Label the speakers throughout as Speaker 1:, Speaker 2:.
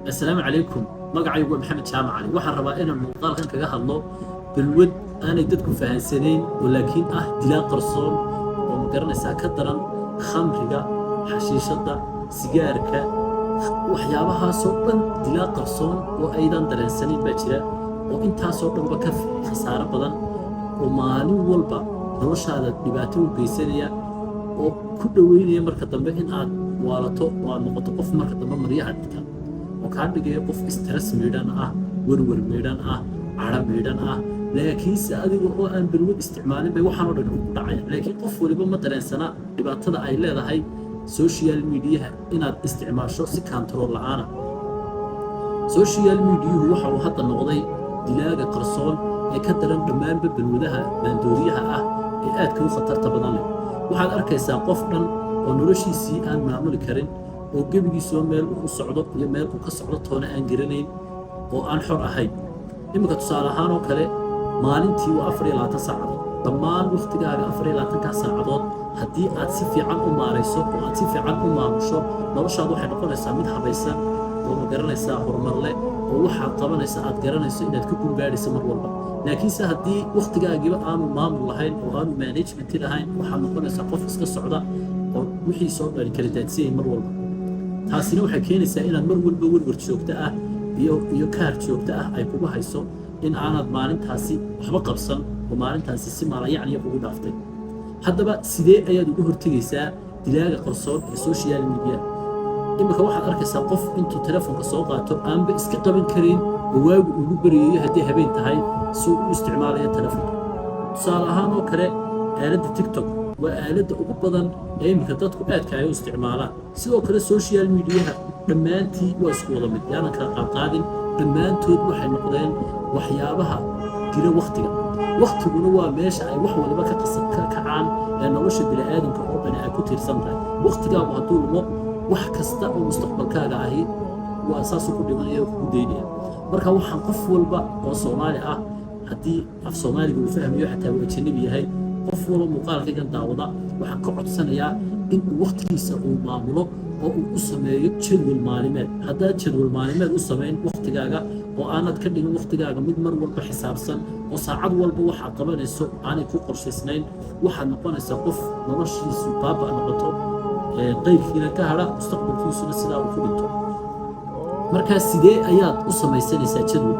Speaker 1: السلام عليكم. magacaygu waa maxamed jaamac cali. waxaan rabaa inaan muuqaalkan kaga hadlo balwad aanay dadku fahansanayn oo laakiin ah dilaa qarsoon oo ma garanaysaa ka daran khamriga, xashiishada, sigaarka, waxyaabahaasoo dhan dilaa qarsoon oo aydan dareensanayn baa jira oo intaasoo dhanba ka khasaaro badan oo maalin walba noloshaada dhibaato u geysanaya oo ku dhoweynaya marka dambe in aad waalato oo aad noqoto qof marka dambe maryaha dhigta oo kaa dhigaya qof stress miidhan ah, werwer miidhan ah, cadho miidhan ah. laakiinse adiga oo aan balwad isticmaalin bay waxaan oo dhan ugu dhacaya. laakiin qof waliba ma dareensana dhibaatada ay leedahay social mediaha inaad isticmaasho si control la'aana. social mediahu waxa uu hadda noqday dilaaga qarsoon ee ka daran dhammaanba balwadaha maandooriyaha ah ee aadka u khatarta badan leh. waxaad arkaysaa qof dhan oo noloshiisii aan maamuli karin oo gebigiisoo meel u socdo iyo meel uu ka socdo toona aan garanayn oo aan xor ahayn. iminka tusaale ahaan oo kale maalintii waa 24 saacadood, dhammaan waqtigaaga 24 saacadood haddii aad si fiican u maarayso oo aad si fiican u maamusho noloshaadu waxay noqonaysaa mid habaysan oo ma garanaysaa horumar leh oo waxaad qabanaysa aad garanayso inaad ku gulbaadhayso mar walba. laakiinse haddii waqtigaagiiba aanu maamul lahayn oo aanu management lahayn waxaad noqonaysaa qof iska socda oo wixii soo dhali kala daadsiyay mar walba. taasina waxay keenaysaa inaad mar walba werwer joogto ah iyo kaar joogto ah ay kugu hayso in aanad maalintaasi waxba qabsan oo maalintaasi si maalayacniya ugu dhaaftay. haddaba sidee ayaad uga hortegaysaa dilaaga qarsoon ee social media? iminka waxaad arkaysaa qof intuu telefoonka soo qaato aanba iska qaban karin oo waagu ugu baryayo haddii habeen tahay si uu u isticmaalaya telefoonka. tusaale ahaan oo kale aaladda tiktok waa aaladda ugu badan ee iminka dadku aadka ay u isticmaalaan. sidoo kale social mediaha dhammaantii waa isku wada mid, yaanan kala qaadqaadin. dhammaantood waxay noqdeen waxyaabaha jira waqtiga. waqtiguna waa meesha ay wax waliba ka kacaan ee nolosha bini'aadamka oo dhani ay ku tiirsan tahay. waqtigaagu hadduu lumo wax kasta oo mustaqbalkaaga ahi waa saasuu ku dhimanaya oo kugu daynaya. marka waxaan qof walba oo Soomaali ah haddii af Soomaaliga uu fahmayo xataa uu ajnabi yahay, qof walba muuqaalkaygan daawada waxaan ka codsanayaa in uu waqtigiisa uu maamulo oo uu u sameeyo jadwal maalimeed. haddaad jadwal maalimeed u samayn waqtigaaga oo aanad ka dhigin waqtigaaga mid mar walba xisaabsan oo saacad walba waxaad qabanayso aanay ku qorshaysnayn, waxaad noqonaysaa qof noloshiisu baaba noqoto, qaybkiina ka hadha, mustaqbalkiisuna sidaa uu ku dhinto. markaa sidee ayaad u samaysanaysaa jadwal?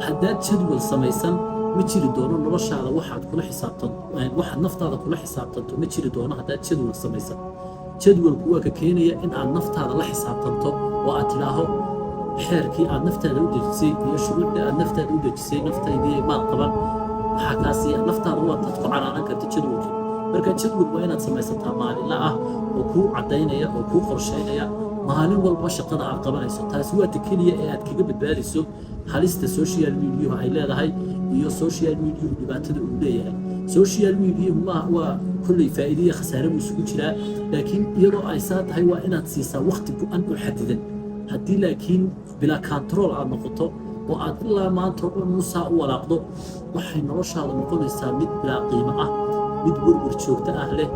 Speaker 1: haddaad jadwal samaysan ma jiri doono noloshaada waxaad kula xisaabtanto, waxaad naftaada kula xisaabtanto ma jiri doono haddaad jadwal samaysan. jadwalku waa ka keenaya in aad naftaada la xisaabtanto oo aad tidhaaho xeerkii aad naftaada u dejisay iyo shuruucda aad naftaada u dejisay naftaydii maad qaban, waxaa kaasi naftaada waa dad ku caraaran karta jadwalka. marka jadwal waa inaad samaysataa maalinla ah oo kuu caddaynaya oo kuu qorshaynaya maalin walba shaqada aad qabanayso. taasi waa ta keliya ee aad kaga badbaadayso halista social mediahu ay leedahay iyo social mediahu dhibaatada uu leeyahay. social mediahu waa kulley faa'iido iyo khasaare buu isugu jiraa, laakiin iyadoo ay saa tahay waa inaad siisaa waqti go'an oo xadidan. haddii laakiin bilaa control aad noqoto oo aad ilaa maanta oo dhan nusaa u walaaqdo, waxay noloshaada noqonaysaa mid bilaa qiimo ah, mid werwer joogto ah leh.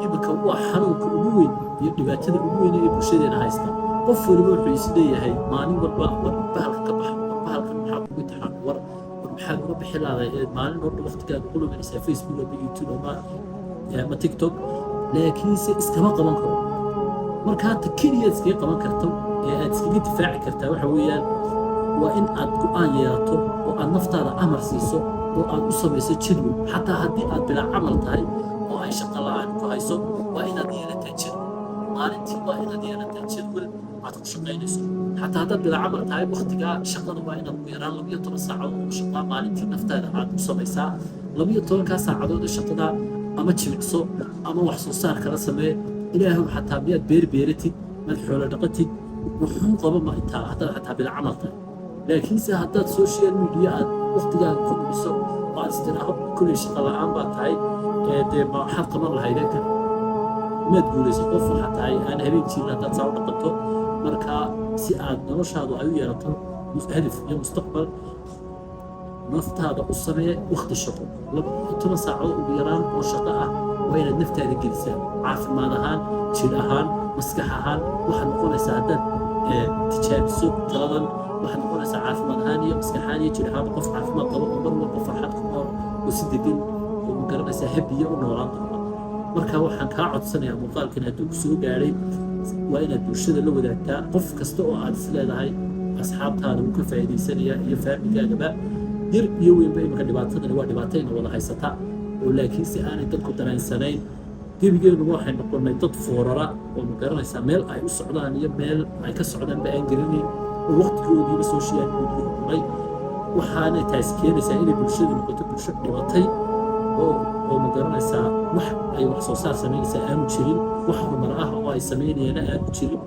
Speaker 1: iminka waa xanuunka ugu weyn iyo dhibaatada ugu weyn ee bulshadeena haysta. qof waliba wuxuu is leeyahay maalin walba war bahalka ka bax, war bahalkan maxaa kugu taxaan, war maxaad uga bixi lahaday maalin walba waqtigaaga ku luminaysaa Facebook ama YouTube ama TikTok, laakiinse iskama qaban karo. markaa ta keliya iskaga qaban karto ee aad iskaga difaaci kartaa waxa weeyaan waa in aad go'aan yeelato oo aad naftaada amar siiso oo aad u samayso jadwal. xataa haddii aad bilaa camal tahay oo ay shaqo la'aan ku hayso, waa inaad yeelataa jadwal. maalintii waa inaad yeelataa jadwal aad ku shaqaynayso. xataa haddaad bilaa camal tahay waqtigaa shaqada waa inaad ugu yaraan 12 saacadood oo shaqaa maalintii naftaada aad u samaysaa. 12 saacadood oo shaqada ama jimicso ama wax soo saar kala samee. ilaahu xataa miyaad beeratid, maad xoolo dhaqatid, wuxuu qaba ma intaa haddaad xataa bilaa camal tahay. laakiinse haddaad social media aad waqtigaaga ku dhumiso oo aad istiraahdo kulley shaqo la'aan baa tahay dee maxaad qaban lahayd kan maad guulayso. qof waxaa tahay aan habeen jirin haddaad saa u dhaqanto. markaa si aad noloshaadu ay u yeelato hadaf iyo mustaqbal, naftaada u samee waqti shaqo. 12 saacadood ugu yaraan oo shaqo ah waa inaad naftaada gelisaa. caafimaad ahaan, jir ahaan, maskax ahaan waxaad noqonaysaa haddaad tijaabiso taladan waxaad noqonaysaa caafimaad ahaan iyo maskax ahaan iyo jir ahaanba qof caafimaad qabo oo mar walba farxad ku nool oo si degan oo ma garanaysaa habiya u noolaan doona marka waxaan kaa codsanayaa muuqaalkan hadduu ku soo gaadhay waa inaad bulshada la wadaagtaa qof kasta oo aad is leedahay asxaabtaada wuu ka faa'iidaysanayaa iyo faamigaagaba yar iyo weynba iminka dhibaatadani waa dhibaatayna wada haysata oo laakiinse aanay dadku dareensanayn gebigeenu waxay noqonnay dad foorara oo ma garanaysaa meel ay u socdaan iyo meel ay ka socdaanba aan garanayn oo waqtigoodiiba social media cunay waxaanay taas keenaysaa inay bulshadu noqoto bulsho dhibatay oo ma garanaysaa wax ay wax soo saar samaynaysaa aanu jirin wax horumar ah oo ay samaynayaana aanu jirin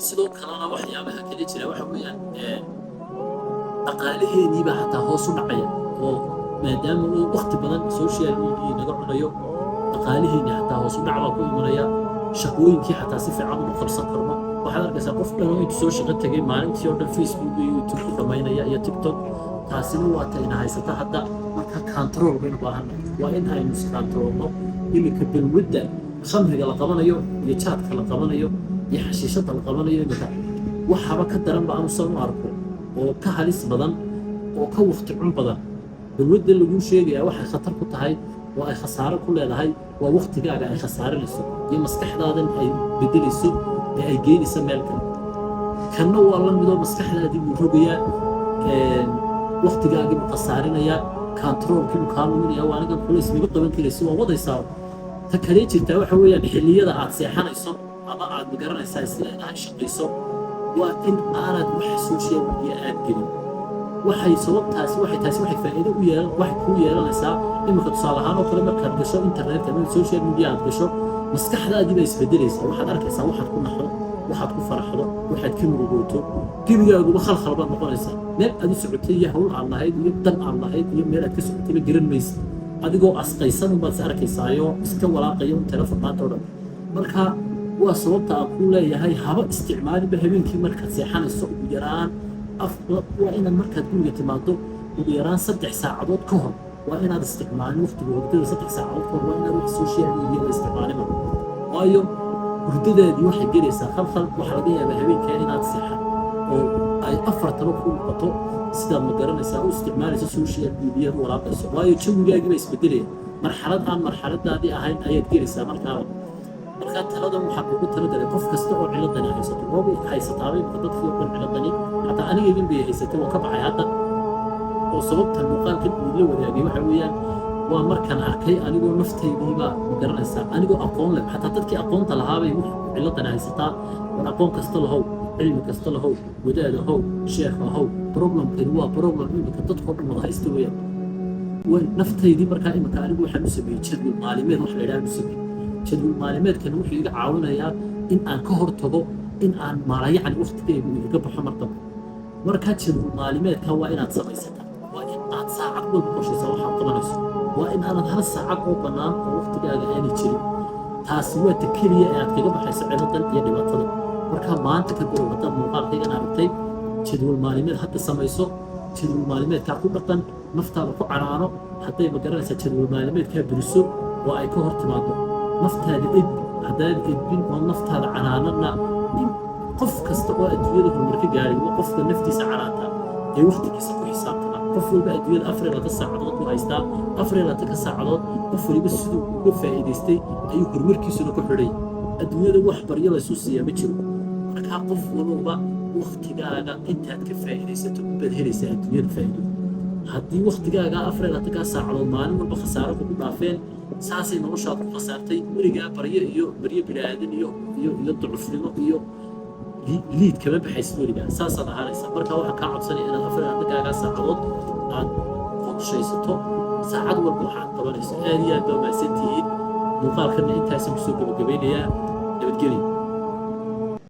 Speaker 1: sidoo kalena waxyaabaha kale jira waxa weeyaan dhaqaalaheeniiba xataa hoos u dhacaya oo maadaama uu waqti badan social media naga cunayo dhaqaalaheeni xataa hoos u dhac baa ku imanaya shaqooyinkii xataa si fiican uma qabsan karno waxaad arkaysaa qof dhan oo intuu soo shaqo tegay maalintii oo dhan Facebook iyo YouTube ku dhamaynaya iyo TikTok taasina waa tayna haysata hadda marka control baynu baahannahay waa in aynu iscontrolno iminka balwadda khamriga la qabanayo iyo jaadka la qabanayo iyo xashiishada la qabanayo iminka waxaba ka daran ba aanu san u arko oo ka halis badan oo ka waqti cun badan balwadda laguu sheegayaa waxay khatar ku tahay oo ay khasaaro ku leedahay waa waqtigaaga ay khasaarinayso iyo maskaxdaadan ay bedelayso ee ay geynayso meel kale kanna waa la midoo maskaxdaadii buu rogayaa waqtigaagii buu khasaarinayaa controlkii buu kaa luminayaa waa anigan culays miga qaban karayso waa wadaysaa ta kalee jirtaa waxa weeyaan xilliyada aad seexanayso ama aad magaranaysaa isleedahay shaqayso waa in aanad wax social media aad gelin waxay sababtaasi waxay faa'iido u yeelan waxay ku yeelanaysaa iminka tusaale ahaan oo kale markaad gasho internetka ama social media aad gasho maskaxdaadii baa isbedelaysaa waxaad arkaysaa waxaad ku naxdo waxaad ku faraxdo waxaad ka murugooto gebigaaguba khalkhal baad noqonaysaa meel aad u socotay iyo hawl aan lahayd iyo dan aan lahayd iyo meel aad ka socotayba garan maysa adigoo asqaysan baad is arkaysaayo iska walaaqayo telefon maanta oo dhan marka waa sababta aan ku leeyahay haba isticmaalinba habeenkii markaad seexanayso ugu yaraan waa inaad markaad guriga timaado ugu yaraan 3 saacadood ka hor waa inaad isticmaalin waqtiga hurdada 3 saacadood ka hor waa inaad wax social media la isticmaalin waayo hurdadaadii waxay gelaysaa khalkhal waxa laga yaabaa habeenkaa inaad seexan oo ay 4 taba ku noqoto sidaad ma garanaysaa u isticmaalaysa social media walaaqayso waayo jawigaagii baa isbedelaya marxalad aan marxaladaadii ahayn ayaad gelaysaa markaa taladan waxaa kugu talagalay qof kasta oo ciladani haysato ooba haysataabay dadkii oo dhan ciladani xataa aniga idin bay haysatay oo ka baxay hadda oo sababta muuqaalkan uu la wadaagay waxa weeyaan waa markaan arkay anigoo naftaydiiba ma garanaysaa anigoo aqoon leh xataa dadkii aqoonta lahaabay ciladani haysataa war aqoon kasta lahow cilmi kasta lahow wadaad ahow sheekh ahow problemkani waa problem iminka dadkoo dhan wada haysta weeyaan naftaydii markaa iminka anigu waxaan u sameeyey jadwal maalimeed wax la yidhaha u sameeyey jadwal maalimeedkan wuxuu iga caawinayaa in aan ka hortago in aan maalayacni waqtigaygu igaga baxo mar dambe markaa jadwal maalimeedka waa inaad samaysataa waa in aad saacad walba qorshaysaa waxaad qabanayso waa in aanad hal saacad oo bannaan oo waqtigaaga aanay jirin taasi waa ta keliya ee aad kaga baxayso ciladan iyo dhibaatada markaa maanta ka bilow haddaad muuqaalkaygan aragtay jadwal maalimeed hadda samayso jadwal maalimeedkaa ku dhaqan naftaada ku canaano hadday ma garanaysaa jadwal maalimeedkaa buriso oo ay ka hor timaado naftaada ed haddaad edbin oo naftaada canaanana qof kasta oo adduunyada horumar ka gaaray waa qofka naftiisa canaantaa ee waqtigiisa ku xisaabtana qof walba adduunyada 24 saacadood u haystaa 24 saacadood qof waliba siduu uga faa'iidaystay ayuu horumarkiisuna ku xidhay adduunyada wax baryo laysu siiyaa ma jiro markaa qof walba waqtigaaga intaad ka faa'iidaysato baad helaysaa adduunyada faa'iido haddii waqtigaaga 24 saacadood maalin walba khasaaro kugu dhaafeen saasay noloshaad ku khasaartay weligaa baryo bini'aadan iyo ducufnimo iyo liid kama baxaysid weligaa saasaad ahaanaysaa marka waxaa kaa codsanaya inaad 24 saacadood aad qorshaysato saacad walba waxaad qabanayso aad iyo aad baa mahadsantihiin muuqaalkana intaasaan kusoo gabagabaynayaa nabadgelyo